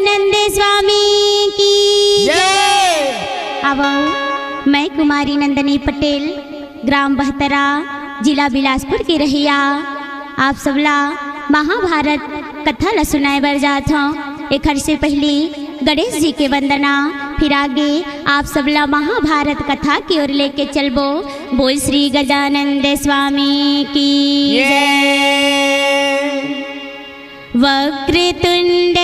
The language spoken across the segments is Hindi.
गजानंद स्वामी की जय। अब मैं कुमारी नंदनी पटेल, ग्राम बहतरा, जिला बिलासपुर की रहिया, आप सबला महाभारत कथा ला सुनाए बर जात हूँ। एक हर से पहली गणेश जी के वंदना, फिर आगे आप सबला महाभारत कथा की ओर लेके चलबो। बोल श्री गजानंद स्वामी की जय। वक्रतुंड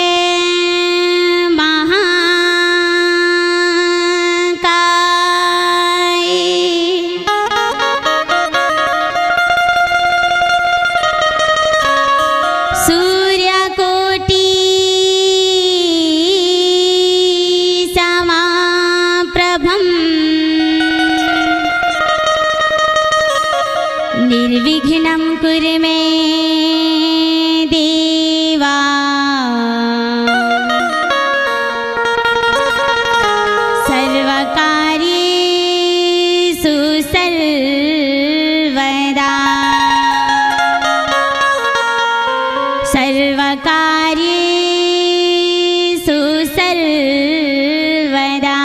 निर्विघ्नं कुरु मे देवा। सर्वकार्येषु सर्वदा, सर्वकार्येषु सर्वदा।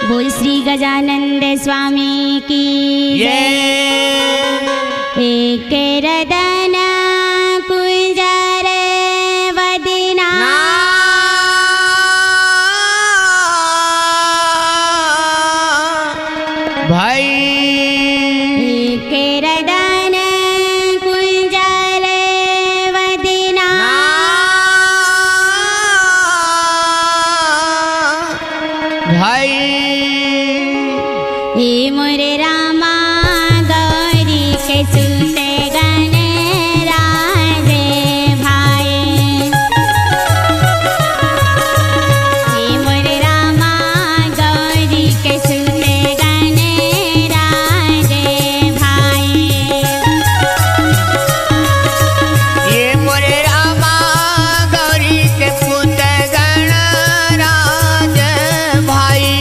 बोल श्री गजानंद स्वामी की जय। एक रदन कुंजर वदना, भाई एक रदन कुंजर वदना, भाई हे मोरे रामा गौरी के सुते गणराज भाई। हे मोरे रामा गौरी के सुते गणराज भाई। ये मोरे रामा गौरी के पुत गणराज भाई।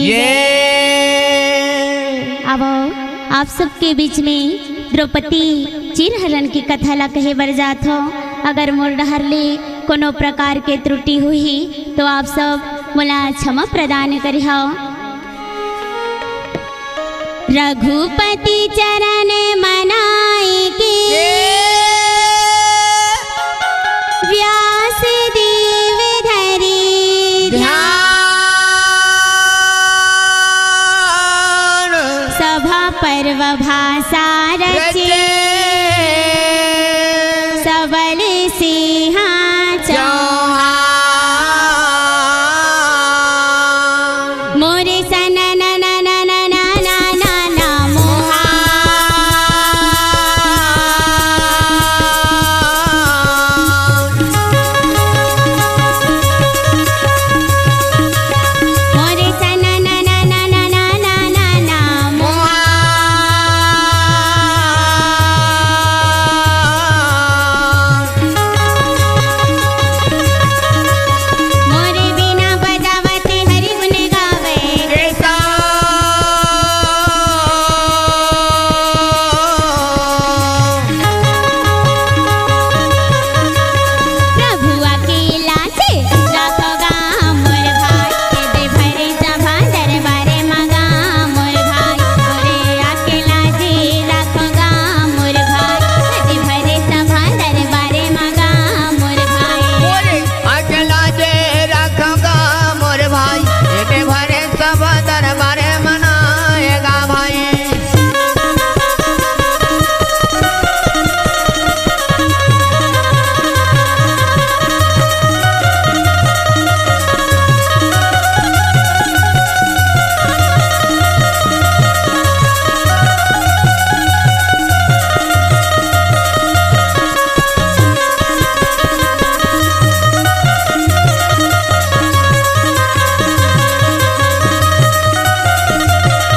ये अब आप सबके बीच में द्रौपदी चिरहरण की कथा ला कहे बर जात हो। अगर मोर डहर ले कोनो प्रकार के त्रुटि हुई तो आप सब मोला क्षमा प्रदान करिहो। रघुपति चरण मनाई की व्यास देव धरी ध्यान सभा पर्व भाषा रचे सबल सिंहासन मोरे सना ना ना ना ना ना ना ना ना मोहा मोरे सना ना ना ना ना ना ना ना ना मोहा मोरे बिना बजावते हरि गुण गावे प्रभु अकेला से राखो गाम मोर भाई दे भरे सभा दरबारे मगा मोर भाई मोरे अकेला से राखो गाम मोर भाई दे भरे सभा दरबारे मगा मोर भाई अकेला जे रखूंगा मोर भाई एके भरे सब दरबारे मनाएगा भाई।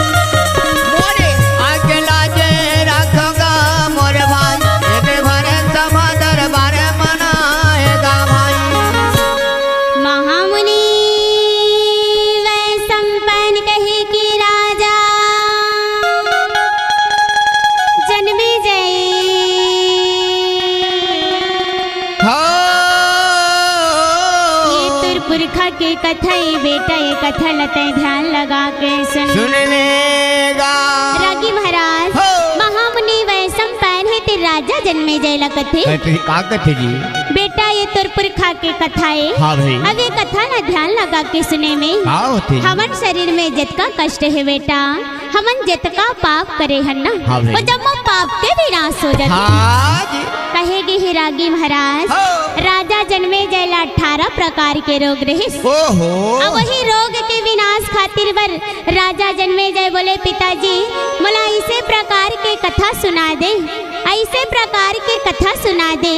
मोरे अकेला जे रखूंगा मोर भाई एके भरे सब दरबारे मनाएगा भाई। महामुनि वै संपन्न कहे कि राजा जन्मे जय हो ये तुर पुरखा के कथा ये बेटा ये कथा लते ध्यान लगा के सुन सुन लेगा रागी महाराज हो। महामुनि वै संपन्न है ते राजा जन्मे जय ला कथे का कथे जी? बेटा ये तुर पुरखा के कथा है। हाँ भाई अब ये कथा ना ध्यान लगा के सुने में का होते जी? हमन शरीर में जितना कष्ट है बेटा हमन जितना पाप करे हन ना हाँ भाई। वो जब वो पाप के विनाश हो जाते हाँ जी कहेगी ही रागी महाराज हो। राजा जन्मे जयला 18 प्रकार के रोग रहे ओहो अब वही रोग के विनाश खातिर बर राजा जन्मे जय बोले पिताजी मला ऐसे प्रकार के कथा सुना दे ऐसे प्रकार के कथा सुना दे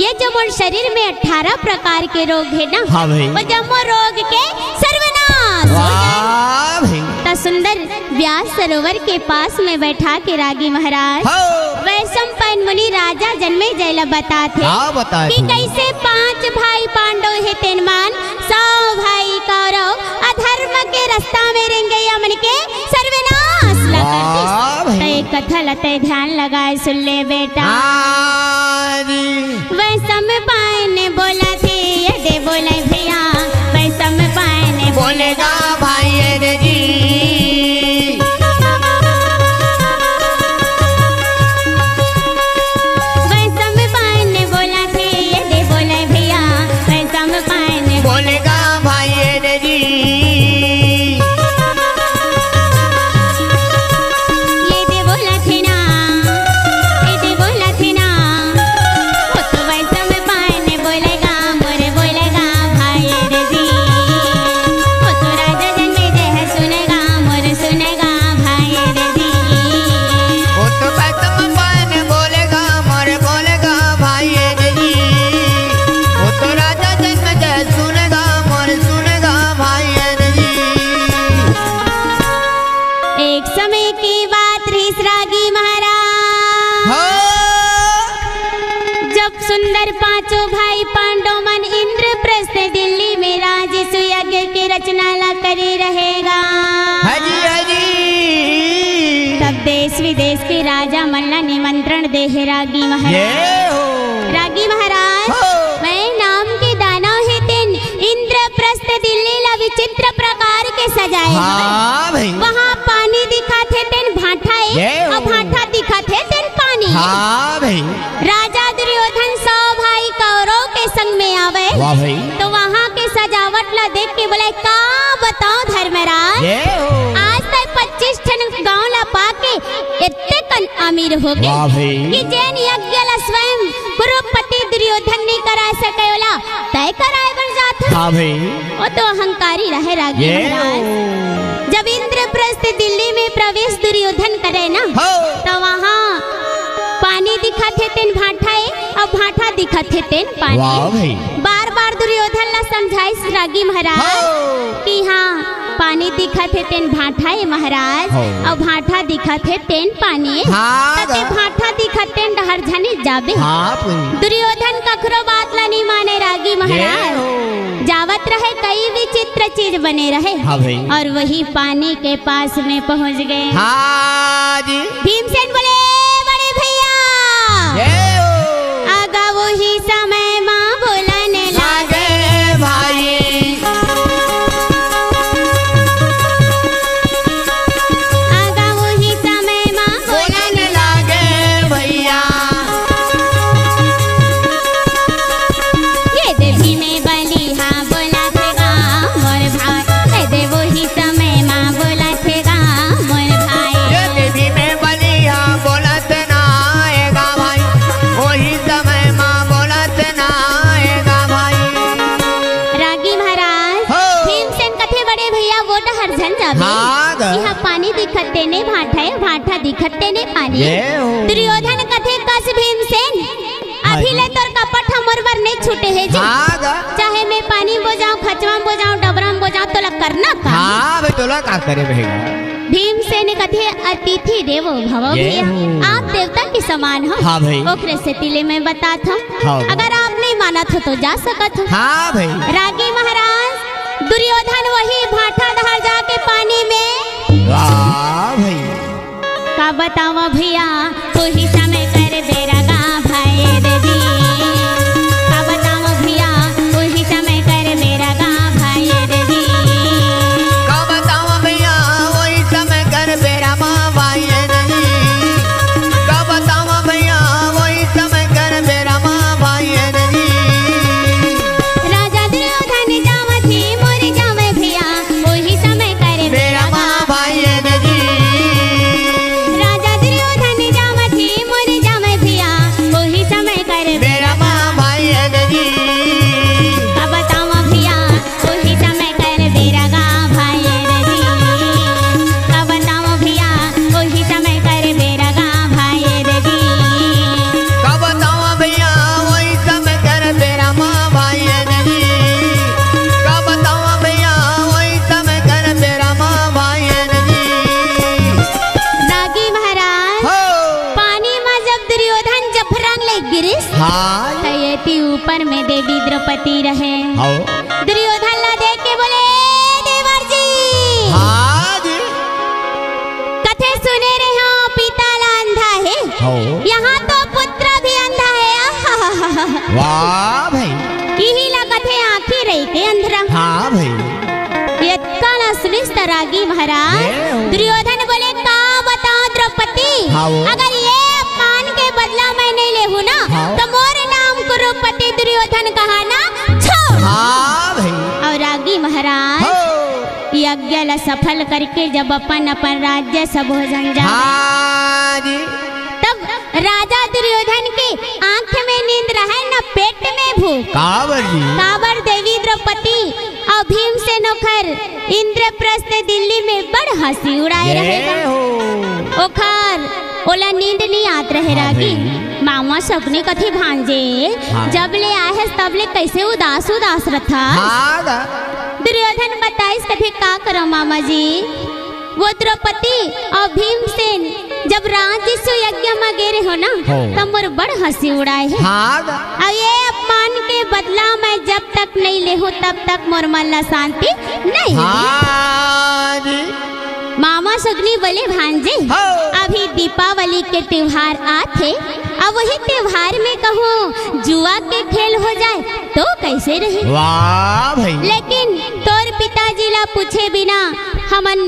ये जो मोर शरीर में 18 प्रकार के रोग है ना हाँ भाई वो जब वो रोग के सर्वनाश हो जाए वाह भाई तो सुंदर व्यास सरोवर के पास में बैठा के रागी महाराज हो वैशंपायन मुनि राजा जन्मे जयला बताते हाँ बताए कि कैसे 5 भाई पांडव है तेनमान 100 भाई कौरव अधर्म के रास्ता में रेंगे मन के सर्वनाश वाह भाई। तो एक कथा लते ध्यान लगाए सुन ले बेटा हाँ जी वैशंपायन बोला थे ये बोले भैया वैशंपायन बोलेगा भाई रे जी वैशंपायन बोला थे ये बोले भैया वैशंपायन बोलेगा भाई रे जी ये दे बोला थे ना ये दे बोला थे ना वो तो वैशंपायन बोलेगा मोरे बोलेगा भाई रे जी वो तो राजा जन्मे जय है सुनेगा मोरे सुनेगा भाई रे जी वो तो पैतम पान बोलेगा मोरे बोलेगा भाई रे जी वो तो राजा जन्म जय सुनेगा मोरे सुनेगा भाई रे जी। एक समय की बात रही रागी महाराज हो जब सुंदर 5 भाई पांडव मन इंद्रप्रस्थ दिल्ली में राजस्व यज्ञ की रचना ला करे रहेगा देश विदेश के राजा मल्ला निमंत्रण दे है रागी महाराज। ये हो रागी महाराज हो। मैं नाम के दानव है तेन इंद्रप्रस्थ दिल्ली ला विचित्र प्रकार के सजाए हाँ भाई वहाँ पानी दिखा थे तेन भाठा ये हो। और भाठा दिखा थे तेन पानी हाँ भाई राजा दुर्योधन 100 भाई कौरव के संग में आवे वाह भाई तो वहाँ के सजावट ला देख के बोले का बताओ धर्मराज ये हो आज तक 25 ठन गांव ला पाके इतने कन अमीर हो गए वाह भाई कि जैन यज्ञ ला स्वयं कुरुपति दुर्योधन नहीं करा सके वाला तय कराए बन जाता हाँ भाई वो तो अहंकारी रहे रागी ये महाराज। जब इंद्रप्रस्थ दिल्ली में प्रवेश दुर्योधन करे ना हो तो वहाँ पानी दिखा थे तेन भाठाए और भाठा दिखा थे तेन पानी वाह भाई बार बार दुर्योधन ला समझाइस रागी महाराज हो कि हाँ पानी दिखा थे तेन भाठाए महाराज हो। और भाठा दिखा थे तेन पानी हाँ तते भाठा दिखा तेन डहर झने जाबे हाँ भाई दुर्योधन कखरो बात ला नहीं माने रागी ये महाराज हो जावत रहे कई विचित्र चीज बने रहे हाँ भाई और वही पानी के पास में पहुंच गए हाँ जी भीमसेन बोले बड़े भैया ये हो आगा वही समय माँ बोलने लगे लागे भाई आगा वही समय माँ बोलने लागे भैया ये देवी में बली हाँ बोला थेगा मोर भाई ये दे वही समय माँ बोला थेगा मोर भाई ये देवी में बलिया बोलत ना आएगा भाई वही समय माँ बोलत ना आएगा भाई रागी महाराज हो। भीमसेन कथे बड़े भैया वो डहर झन जाबे हाँ ग। यहाँ पानी दिखते ने भाठा है भाठा दिखते ने पानी ये हो दुर्योधन कथे कस भीमसेन अभी ले तोर कपट हमर वर नहीं छूटे है जी हाँ ग। चाहे मैं पानी बोजाऊं खचवा बोजाऊं डबरा बोजाऊं तो लग करना का हाँ भाई तोला का करे भैया भीमसेन कथे अतिथि देवो भव ये भैया हो। आप देवता के समान हो हाँ भाई ओकरे से तिले में बात हो हाँ। अगर आप नहीं मानत हो तो जा सकत हो हाँ भाई रागी महाराज दुर्योधन वही भाठा दहर जाके पानी में वाह भाई का बतावा भैया वही समय कर बेरा गा भाई देवी का बतावा भैया वही समय कर बेरा गा भाई देवी का बताऊं भैया वही समय कर बेरा माँ भाई नहीं का बताऊं भैया वही समय कर बेरा माँ भाई नहीं राजा दुर्योधन जावा थी मोर जावे भैया वही समय कर बेरा माँ भाई नहीं राजा दुर्योधन जावा थी मोर जावे भैया वही समय कर बेरा माँ भाई नहीं का बतावा भैया वही समय कर बेरा गा भाई देवी का बतावा भैया वही समय कर बेरा गा भाई देवी का बताऊं भैया वही समय कर बेरा माँ भाई नहीं का बताऊं भैया वही समय कर बेरा माँ भाई नहीं रागी महाराज हो पानी में जब दुर्योधन जफरंग ले गिरिस हाँ तो ये थी ऊपर में देवी द्रौपदी रहे हो दुर्योधन ला देख के बोले देवर जी हाँ जी कथे सुने रहे हो पिता ला अंधा है हो यहाँ तो पुत्र भी अंधा है आहाहाहा। वाह भाई यही ला कथे आँखी रही के अंधरा हाँ भाई ये काला सुनिस रागी महाराज ये हो। दुर्योधन बोले का बताओ द्रौपदी हाँ वो। अगर ये अपमान के बदला मैं नहीं ले हूँ ना हाँ। तो मोर नाम कुरुपति दुर्योधन कहा ना छोड़ हाँ भाई और रागी महाराज हो यज्ञ ला सफल करके जब अपन अपन राज्य सब हो जन जा हाँ जी तब राजा दुर्योधन की आंख में नींद रहे न पेट में भूख कावर जी काबर देवी द्रौपदी और भीम से नौकर इंद्रप्रस्थ दिल्ली में बड़ हंसी उड़ाए ये रहेगा हो ओखर ओला नींद नहीं आत रहे हाँ रागी भाई। मामा सपने कथी भांजे हाँ। जब ले आए तब ले कैसे उदास उदास रथा हाँ गा। दुर्योधन बताइस कथे का करो मामा जी वो द्रौपदी और भीमसेन जब राजस्व यज्ञ में गेरे हो ना हो। तब मोर बड़ हंसी उड़ाए है हाँ गा। और ये अपमान के बदला मैं जब तक नहीं ले हूँ तब तक मोर मन ला शांति नहीं मिली। हाँ जी मामा सुगनी बोले भांजे हो। अभी दीपावली के त्योहार आते, अब वही त्योहार में कहूँ जुआ के खेल हो जाए तो कैसे रहे। वाह भाई। लेकिन तोर पिताजी ला पूछे बिना हमन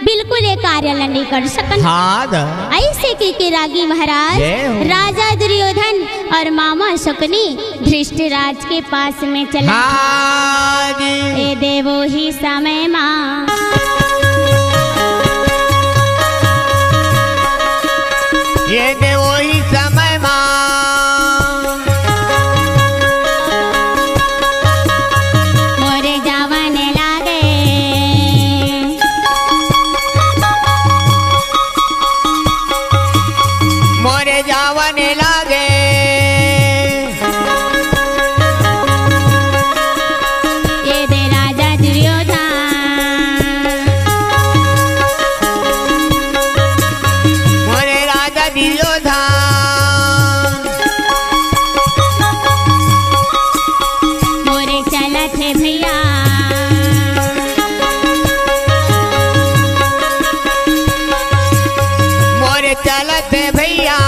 बिल्कुल ये कार्य नहीं कर सकन। हाँ द। ऐसे की रागी महाराज जय हो। राजा दुर्योधन और मामा शकुनी धृष्टराज के पास में चला। हाँ जी। ए देवो ही समय माँ ये दे वही समय माँ मोरे जावन लागे मोरे जावन लागे ये दे राजा दुर्योधन मोरे राजा दुर्योधन मोरे चलत है भैया मोरे चलत भैया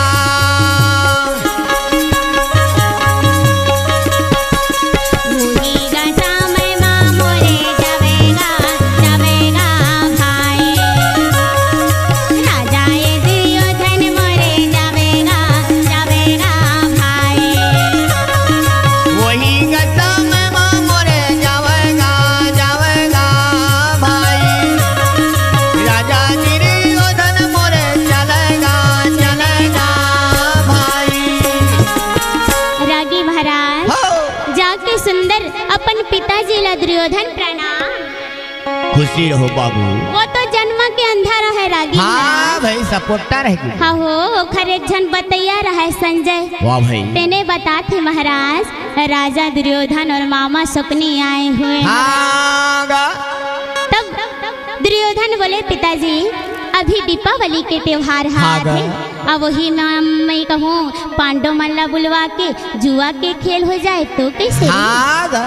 भूलिगा समय माँ मोरे जावेगा जावेगा भाई राजा ये दुर्योधन मोरे जावेगा जावेगा भाई वही गसा में माँ मोरे जावेगा जावेगा भाई राजा दुर्योधन मोरे चलेगा चलेगा भाई। रागी महाराज हो। जाके सुंदर अपन पिताजी ला दुर्योधन प्रणाम। खुशी रहो बाबू। वो तो जन्म के अंधा रहे रागी हाँ महाराज। भाई सपोर्टा रहेगी। हाँ हो खर एक जन बतैया रहे संजय वाह भाई। तेने बताते महाराज राजा दुर्योधन और मामा शकुनी आए हुए। हाँ गा। तब दुर्योधन बोले पिताजी अभी दीपावली के त्योहार हाँ हाथ है, अब वही मैं कहूँ पांडव मल्ला बुलवा के जुआ के खेल हो जाए तो कैसे। हाँ गा।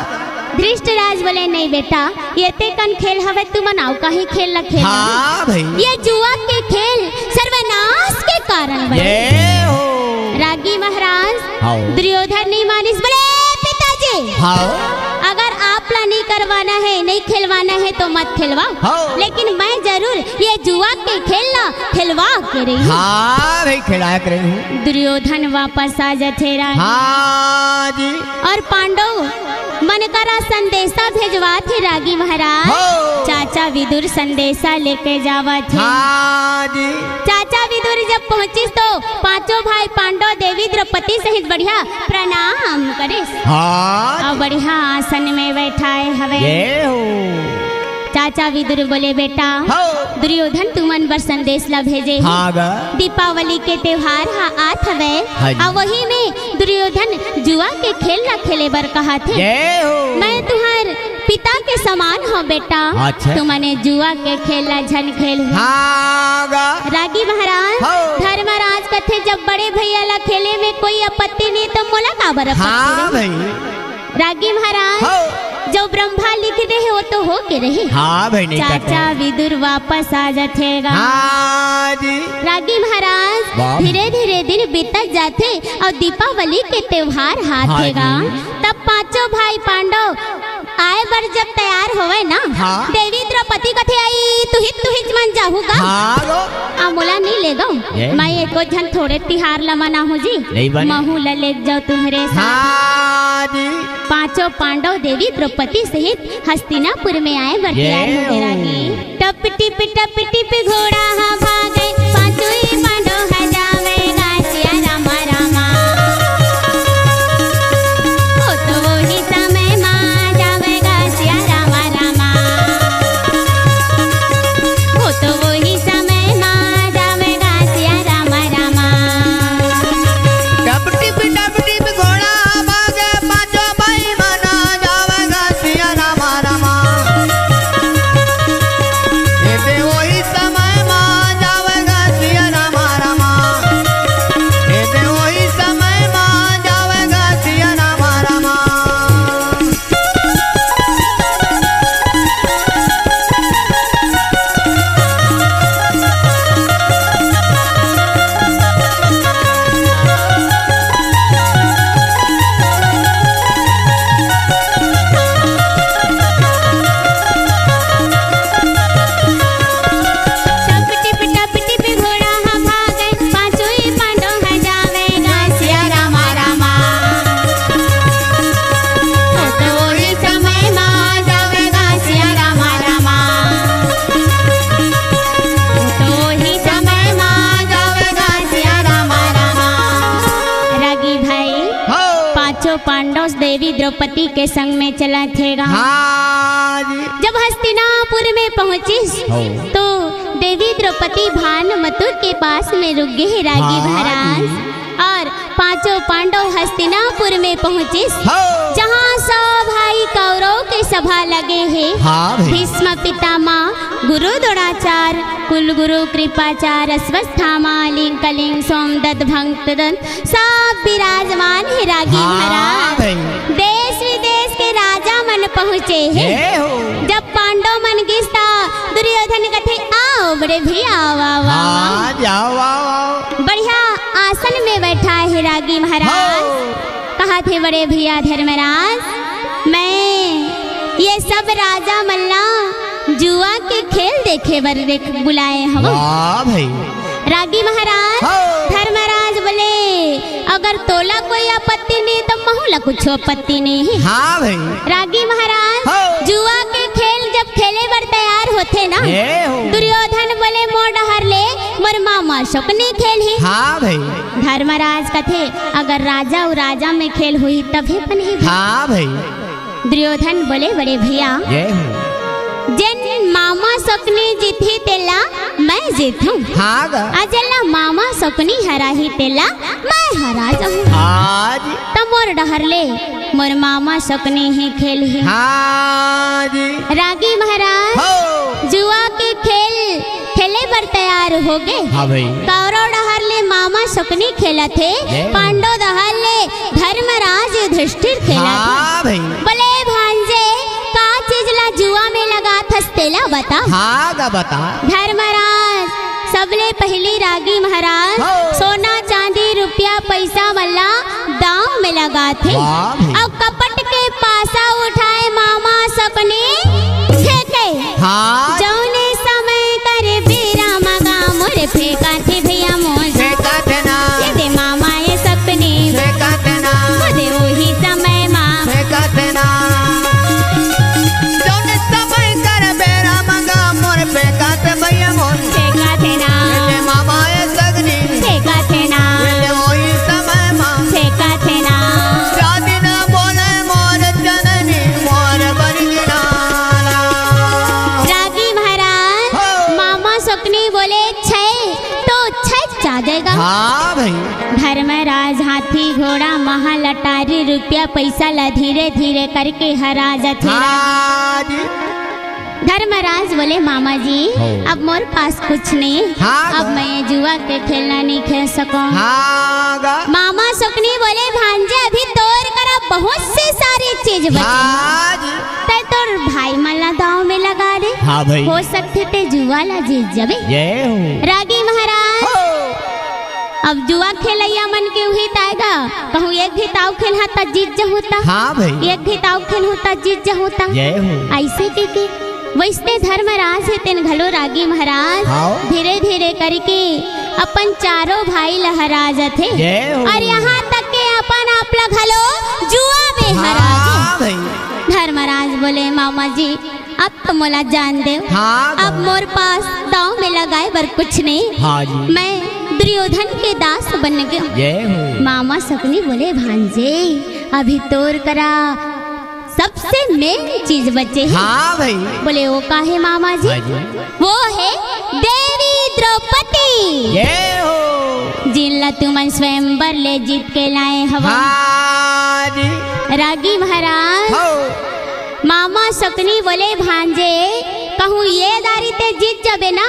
धृष्टराज बोले नहीं बेटा ये ते कन खेल हवे तू मनाओ कहीं खेल न खेल। हाँ भाई। ये जुआ के खेल सर्वनाश के कारण बने। ये हो। रागी महाराज हाँ। दुर्योधन नहीं मानिस बोले पिताजी हाँ। अगर आप ला नहीं करवाना है नहीं खिलवाना है तो मत खिलवाओ, हाँ। लेकिन मैं जरूर ये जुआ के खेलना खिलवा के रही हूँ। हाँ भाई खिलाया कर रही हूँ। दुर्योधन वापस आ जाते रानी हाँ जी। और पांडव मन करा संदेशा भेजवा थे रागी महाराज। हो। चाचा विदुर संदेशा लेके जावा थे। हाँ जी। चाचा विदुर जब पहुंचिस तो पांचों भाई पांडव देवी द्रौपदी सहित बढ़िया प्रणाम करे हाँ। और बढ़िया आसन में बैठाए हवे। ये हो। चाचा विदुर बोले बेटा हो। दुर्योधन तुमन बर संदेश ला भेजे है। हाँ गा। दीपावली के त्योहार हा आत हवे हाँ जी। और वही में दुर्योधन जुआ के खेल ना खेले बर कहा थे। ये हो। मैं तुम्हार पिता के समान हूँ बेटा। अच्छा। तुमने जुआ के खेलना झन खेल। हाँ गा। रागी महाराज हो। धर्मराज कथे जब बड़े भैया ला खेले में कोई आपत्ति नहीं तो मोला का बर हाँ आपत्ति भाई। रही? रागी महाराज हो। जो ब्रह्मा लिख दे है वो तो हो के रही। हाँ भाई नहीं करते। चाचा विदुर वापस आ जातेगा। हाँ जी। रागी महाराज वाह। धीरे धीरे दिन बीतत जाते और दीपावली के त्योहार हाथेगा। हाँ जी। तब पांचों भाई पांडव आए बर जब तैयार होवे ना। हाँ। देवी द्रौपदी कथे आई तू ही मन जाहूगा। हाँ गो। मोला नहीं ले गो ये? मैं एको झन थोड़े तिहार ला मना हूँ जी नहीं बने। महू ला ले जाओ तुम्हारे साथ। हाँ जी। पांचों पांडव देवी द्रौपदी सहित हस्तिनापुर में आए बर तैयार ये हो रागी। टप टिप घोड़ा हा भागे पांचों ही पांडव है जावेगा सिया रामा रामा। हो तो वो ही समय माँ जावेगा सिया रामा रामा। हो तो वो ही समय माँ जावेगा सिया रामा रामा। टप टिप घोड़ा भागे पांचों भाई मना जावेगा सिया रामा रामा। ये दे वही समय माँ पांडव देवी द्रौपदी के संग में चला थेगा। हाँ जी। जब हस्तिनापुर में पहुंचिस तो देवी द्रौपदी भानुमतुर के पास में रुक गए रागी महाराज, और पांचों पांडव हस्तिनापुर में पहुंचिस जहाँ सौ भाई कौरव के सभा लगे हैं। भीष्म पितामह, गुरु द्रोणाचार्य, कुलगुरु कृपाचार्य, अश्वत्थामा, कलिंग, सोमदत्त, भक्तदत्त सब विराजमान है रागी महाराज। देश विदेश के राजा मन पहुँचे हैं। जब पांडव मन गिस्ता दुर्योधन कथे आओ बड़े भी आओ बढ़िया आसन में बैठा है रागी महाराज। कहा थे बड़े भैया धर्मराज, मैं ये सब राजा मल्ला जुआ के खेल देखे बर बुलाए हम। रागी महाराज धर्मराज बोले अगर तोला कोई आपत्ति नहीं तो महुला कुछ आपत्ति नहीं है। हाँ भाई। रागी महाराज जुआ के खेल जब खेले बर तैयार होते ना, दुर्योधन बोले मोर डहर ले मोर मामा शकुनी खेल है। हाँ भाई। धर्मराज कथे अगर राजा और राजा में खेल हुई तभी पण ही। हाँ भाई। दुर्योधन बोले बड़े भैया जिन मामा सपनी जीती तेला मैं जीतूं। अजला मामा सपनी हरा ही तेला मैं हरा जाऊं। तो मोर डहर ले मोर मामा सपनी ही खेल ही। रागी महाराज जुआ के खेल खेले पर तैयार हो गए। कौरव डहर ले मामा सपनी खेला थे, पांडव डहर ले धर्मराज युधिष्ठिर खेला थे। बोले भांजे का चीज ला जुआ में लगा थस्तेला बता। हाँ बता। धर्मराज सबले पहली रागी महाराज सोना चांदी रुपया पैसा वाला दांव में लगा थे। अब कपट के पासा उठाए मामा सपने फेंके। जौने समय करे बेरा मगा मोरे फेंका थे भैया मोर फेंका थे ना दे मामा ये सपने फेंका थे ना दे वही समय माँ फेंका थे ना जौने समय करे बेरा मगा मोरे फेंका थे भैया मोर फेंका थे ना मामा ये सगनी फेंका थे ना वही समय माँ फेंका थे ना। शादी ना बोले मोर जननी मोर बरगिना। रागी महाराज मामा सपनी बोले छह तो छह जा जाएगा। हाँ भाई। धर्मराज हाथी घोड़ा महल अटारी रुपया पैसा ला धीरे धीरे करके हरा जाते। धर्मराज बोले मामा जी अब मोर पास कुछ नहीं। अब मैं जुआ के खेलना नहीं खेल सकूं। मामा सपनी बोले भांजे अभी तोर करा बहुत से सारी चीज बचे तोर भाई मल्ला दाव में लगा दे। हाँ भाई। हो सकते ते जुआ ला जीत जाबे। रागी महाराज अब जुआ खेलैया मन के उही ताएगा कहूँ एक भी ताव खेल हाता जीत जा होता। हाँ भाई। एक भी ताव खेल होता जीत जा होता। ऐसे के वैसे धर्मराज है तेन घलो रागी महाराज धीरे धीरे करके अपन चारों भाई लहरा जाते और यहाँ तक के अपन आपला घलो जुआ में हरा। धर्मराज बोले मामा जी अब तो मोला जान दे। अब मोर पास दाव में लगाए बर कुछ नहीं। मैं दुर्योधन के दास बन गया। मामा सपनी बोले भांजे अभी तोर करा सबसे मेन चीज बचे है। हाँ भाई। बोले वो का है मामा जी? वो है देवी द्रौपदी जिनला तुमन स्वयंवर ले जीत के लाए हवा। रागी महाराज मामा सपनी बोले भांजे कहूँ ये दारी ते जीत जाबे ना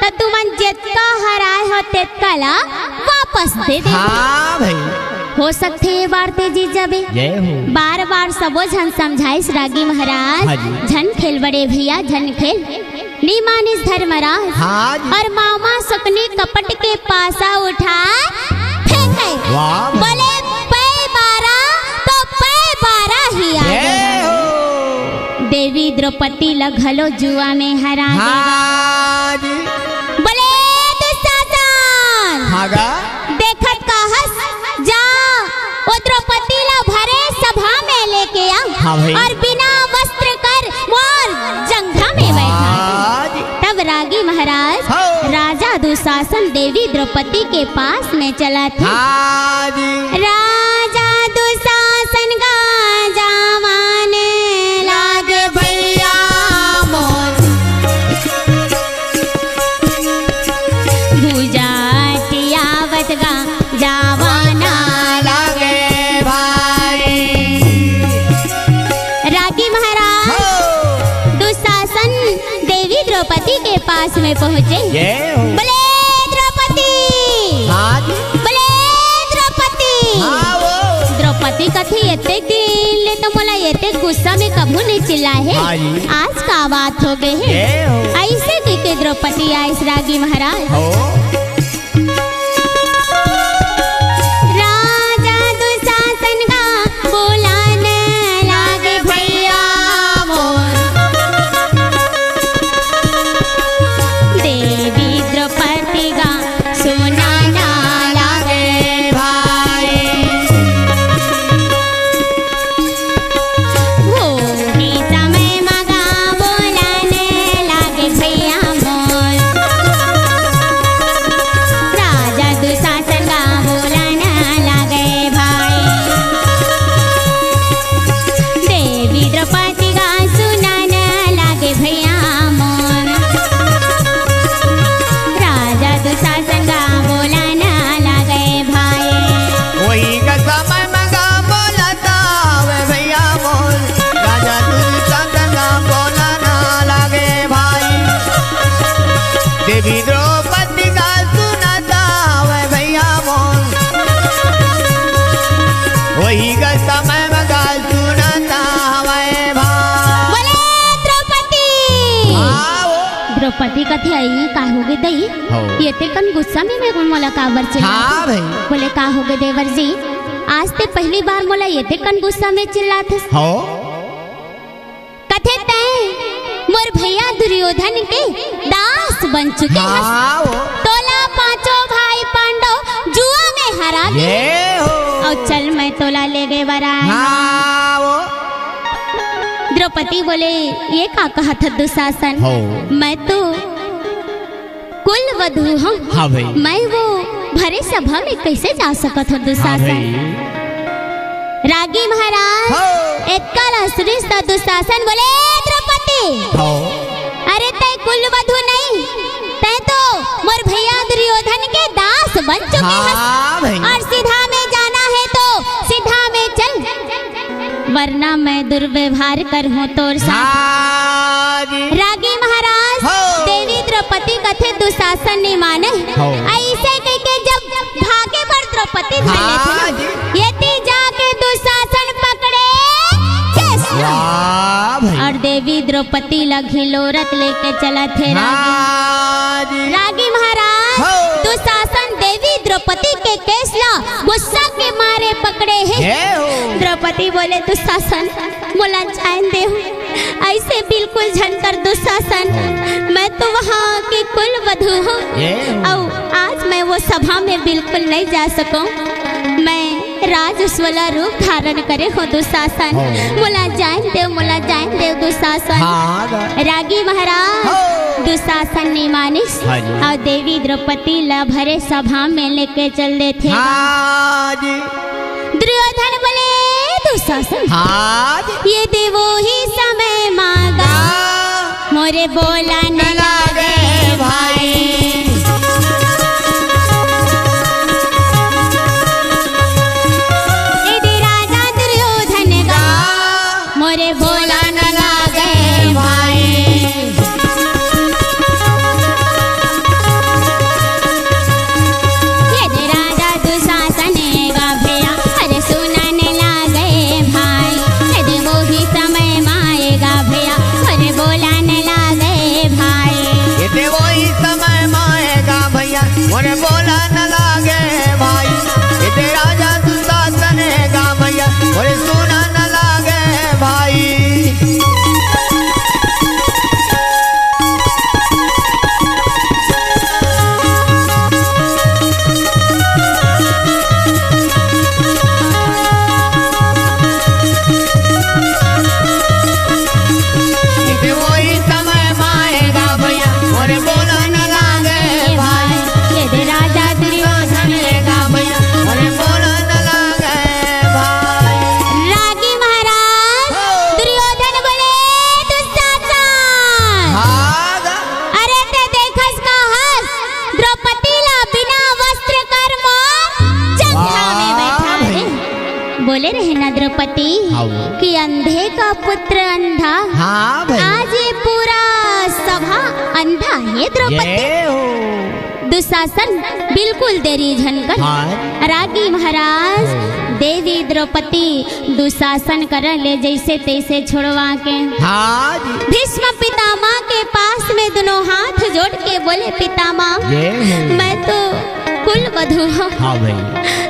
तो तुमन जितना हराए हो तेतका ला वापस दे दे। हाँ भाई। हो सकते ये बार ते जीत जाबे। बार बार सबो झन समझाइस रागी महाराज झन खेल बड़े भैया झन खेल नी मानिस धर्मराज। और मामा सपनी कपट के पासा उठा फेंके। बोले पै 12 तो पै 12 ही आ। देवी द्रौपदी लगलो जुआ में हरा देगा। बोले दुशासन देखत का हंस जा वो द्रौपदी ला भरे सभा में लेके आ और बिना वस्त्र कर मोर जंघा में बैठा। तब रागी महाराज राजा दुशासन देवी द्रौपदी के पास में चला था। राजा दुशासन में पहुँचे। जय हो। बोले द्रौपदी, हाँ जी। बोले द्रौपदी। हाँ वो। द्रौपदी कथी एते ले तो मोला एते गुस्सा में कभू नहीं चिल्ला है। हाँ जी। आज का बात हो गए है। जय हो। ऐसे के द्रौपदी आइस रागी महाराज। हो। राजा दुशासन का बुलाने लागे भैया मोर, देवी द्रौपदी का सुनाना लागे भाई। वो ही समय मगा बुलाने लागे भैया मोर, राजा दुशासन का बुलाना लागे भाई। देवी द्रौपदी का सुनाना लागे भैया मोर, राजा दुशासन का बुलाना लागे भाई। वही का समय मगा बोलता वे भैया मोर, राजा दुशासन का बोलना लागे भाई। देवी द्रौपदी का सुनाता वे भैया मोर, वही का समय मगा सुनाता वे भाई। बोले द्रौपदी। हाँ वो। द्रौपदी कथी आई का हो गए दई हो। ये ते कन गुस्सा में मोला काबर चिल्ला। हाँ भाई। बोले का हो गए देवर जी, आज ते पहली बार मोला ये ते कन गुस्सा में चिल्लात हस। हो। कथे तय मोर भैया दुर्योधन के दास बन चुके हस। हाँ वो। तोला पांचों भाई पांडव जुआ में हरा दे ये हो। और चल मैं तोला ले गए बरा। हाँ वो। द्रौपदी बोले ये का कहा था दुशासन, हो। मैं तो कुल वधू हूँ। हाँ भाई। मैं वो भरे सभा में कैसे जा सकत हूँ हाँ दुशासन। भाई। रागी महाराज हो। एक काला सुरिश्ता दुशासन बोले द्रौपदी, हो। अरे तय कुल वधू नहीं, तय तो मोर भैया दुर्योधन के दास बन चुके हैं। हाँ भाई। और सीधा में जाना है तो सीधा में चल, वरना मैं दुर्व्यवहार कर हूँ तोर साथ। हाँ जी। रागी महाराज हो। देवी द्रौपदी कथे दुशासन ने माने। हो। ऐसे कह के जब भागे पर द्रौपदी हाँ जी। ये जाके दुशासन पकड़े कृष्ण। वाह भाई। और देवी द्रौपदी लगी लोरत लेके चला थे हाँ जी। रागी महाराज हो। दुशासन देवी द्रौपदी के केसला गुस्सा के मारे पकड़े हैं। ये हो। द्रौपदी बोले दुशासन मोला जान दे, ऐसे बिल्कुल झनकर दुशासन, मैं तो वहाँ की कुल वधू हूँ और आज मैं वो सभा में बिल्कुल नहीं जा सकूं। मैं राजस्वला रूप धारण करे हो दुशासन, मोला जान दे दुशासन। रागी महाराज दुशासन ने मानिस और देवी द्रौपदी ला भरे सभा में लेके चल दे थे। दुर्योधन बोले दुशासन ये देवो ही समय मांगा, मोरे बोला न लागे भाई। यदि राजा दुर्योधन का मोरे बोला न लागे भाई। यदि राजा दुशासन का भैया अरे सुना न लागे भाई। यदि वो ही समय माएगा भैया अरे बोला न लागे भाई। यदि वो ही समय माएगा भैया मोरे बोला न लागे भाई। यदि राजा दुशासन का भैया मोरे सुना न लागे भाई। यदि वो ही समय माएगा भैया मोरे बोला न लागे भाई। यदि राजा दुर्योधन का भैया मोरे बोला न लागे भाई। रागी महाराज दुर्योधन बोले दुशासन अरे ते देखस का हस द्रौपदी ला बिना वस्त्र कर मोर जंघा में बैठा है। बोले रहे ना द्रौपदी कि अंधे का पुत्र अंधा, हाँ भाई। आज ये पूरा सभा अंधा है। हे द्रौपदी। जय हो। दुशासन बिल्कुल देरी झनकर हाँ। रागी महाराज देवी द्रौपदी दुशासन कर ले जैसे तैसे छोड़वा के हाँ जी। भीष्म पितामह के पास में दोनों हाथ जोड़ के बोले पितामह जय हो। मैं तो कुल वधू हूँ। हाँ भाई।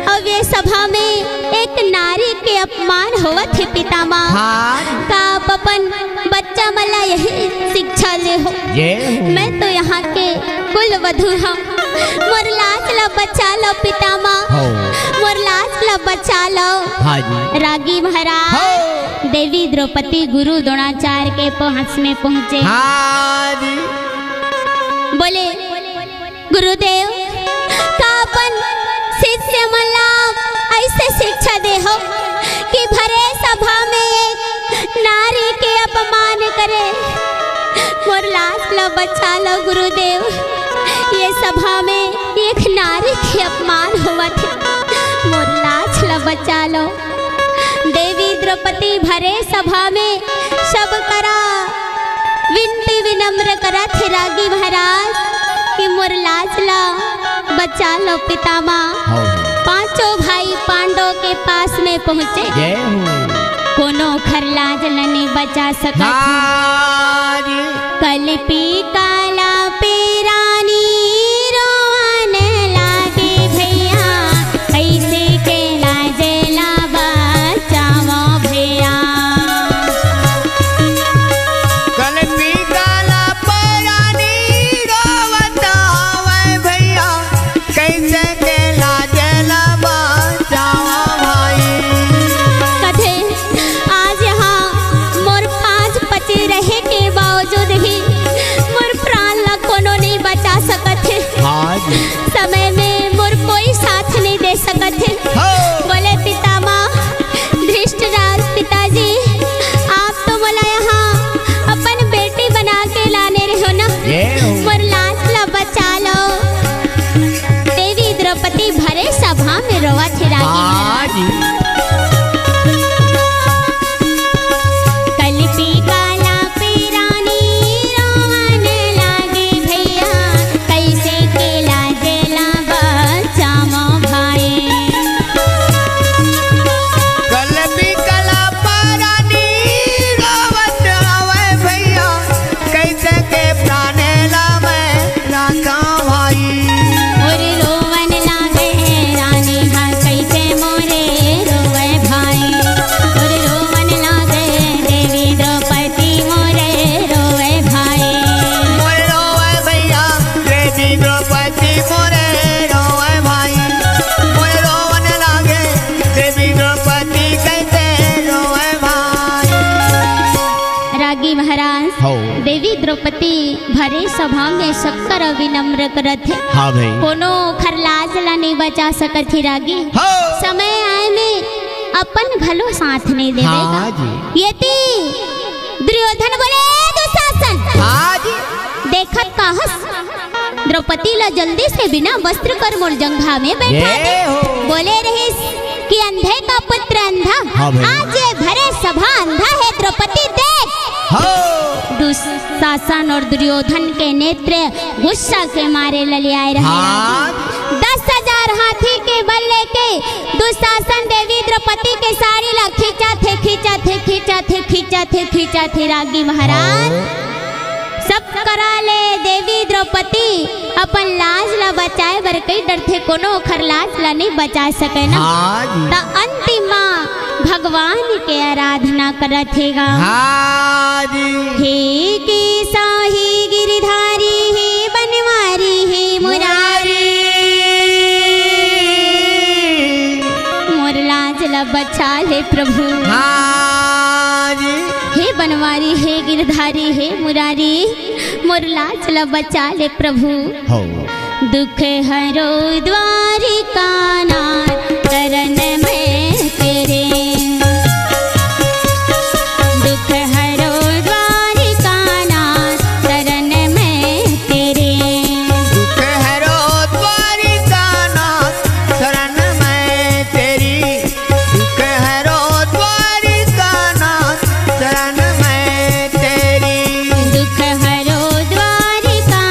अब ये सभा में एक नारी के अपमान हुआ थे पितामह। हाँ। का आप अपन बच्चा मला यही शिक्षा ले हो। जय हो। मैं तो यहाँ के कुल वधू हूँ। मोर लाज ला बचा लो पितामह। हो। मोर लाज ला बचा लो। हाँ जी। रागी महाराज देवी द्रौपदी गुरु द्रोणाचार्य के पास में पहुँचे। हाँ जी। बोले गुरुदेव का अपन शिष्य मला ऐसे शिक्षा दे हो कि भरे सभा में एक नारी के अपमान करे। मोर लाज ला बचा लो गुरुदेव। ये सभा में एक नारी के अपमान हुआ थे। मोर लाज ला बचा लो। देवी द्रौपदी भरे सभा में सब करा विनती विनम्र करा थे रागी महाराज कि मोर लाज ला बचा लो पितामह। हो। पांचों भाई पांडव के पास में पहुँचे। जय हो। कोनो खर लाज नहीं बचा सका। हाँ जी। कलपी काला पेरानी रोवन लागे भैया कैसे के लाज ला बचावो भैया। कलपी काला परानी रोवत आवे भैया कैसे के लाज ला बचावा भाई। कथे आज यहाँ मोर पांच पति रहे के बावजूद ही मोर प्राण ला कोनो नहीं बचा सकत है। हाँ जी। समय में मोर कोई साथ नहीं दे सकत है। हो। बोले पितामह धृष्टराज पिताजी आप तो बोला यहाँ अपन बेटी बना के लाने रहे हो ना। जय हो। मोर लाज ला बचा लो। देवी द्रौपदी भरे सभा में रोवा थे रागी हाँ जी। कलपी काला पेरानी रोवन लागे भैया कैसे के लाज ला बचावो भाई। कलपी काला परानी रोवत आवे भैया कैसे के प्राण लावे राखा भाई। और रोवन लागे रानी हाँ कैसे मोरे रोवे भाई। और रोवन लागे देवी द्रौपदी मोरे रोवे भाई। मोरे रोवे भैया देवी द्रौपदी मोरे रोवे भाई। मोरे रोवन लागे देवी द्रौपदी कैसे रोवे भाई। रागी महाराज हो। देवी द्रौपदी भरे सभा में सबकर विनम्र करत थे। हाँ भाई। कोनो खर लाज ला नहीं बचा सकत थी रागी। हो। समय आए में अपन घलो साथ नहीं हाँ देवेगा। जी। यति दुर्योधन बोले दुशासन हाँ जी। देखत काहस द्रौपदी ला जल्दी से बिना वस्त्र कर मोर जंघा में बैठा दे। जय हो। बोले रहीस कि अंधे का पुत्र अंधा। हाँ भाई। आज ये भरे सभा अंधा है द्रौपदी देख। हो। दुशासन और दुर्योधन के नेत्र गुस्सा के मारे ललियाए रहे। हाँ। 10,000 हाथी के बल लेके दुशासन देवी द्रौपदी के साड़ी ला खींचा थे रागी महाराज। सब करा ले देवी द्रौपदी अपन लाज ला बचाए बर कई डर थे कोनो खर लाज ला नहीं बचा सके ना। हाँ जी। त अंतिमा भगवान के आराधना करत हेगा। हाँ जी। हे केसा हे गिरधारी हे बनवारी हे मुरारी। मोर लाज ला बचा ले प्रभु। हाँ जी। हे बनवारी हे गिरधारी हे मुरारी मोर लाज ला बचा ले प्रभु। हो। दुख हरो द्वारिका नाथ चरण में तेरे। दुख हरो द्वारिका नाथ चरण में तेरे। दुख हरो द्वारिका नाथ शरण में तेरी। दुख हरो द्वारिका नाथ शरण में तेरी। दुख हरो द्वारिका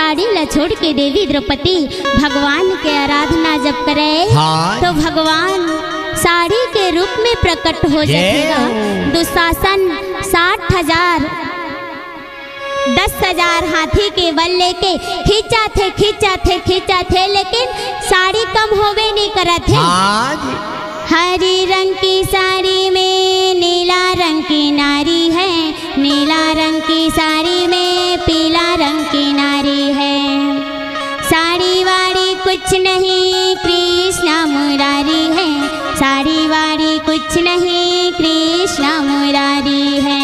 साड़ी ला छोड़ के देवी द्रौपदी भगवान के आराधना जब करे हाँ। तो भगवान साड़ी के रूप में प्रकट हो जाएगा। दुशासन 60,000 10,000 हाथी के बल लेके खींचा थे लेकिन साड़ी कम होवे नहीं करा थे। हरी रंग की साड़ी में नीला रंग की नारी है, नीला रंग की साड़ी में पीला रंग की नारी है। साड़ी वाड़ी कुछ नहीं कृष्णा मुरारी है, साड़ी वाड़ी कुछ नहीं कृष्णा मुरारी है।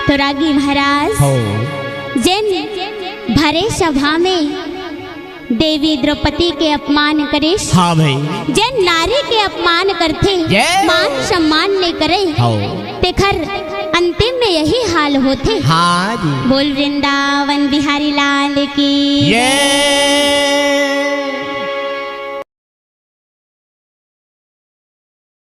तो रागी महाराज जिन भरे सभा में देवी द्रौपदी के अपमान करे, हाँ भाई, जिन नारी के अपमान करते मान सम्मान नहीं करे, तेखर अंतिम में यही हाल होते। हाँ जी। बोल वृंदावन बिहारी लाल की।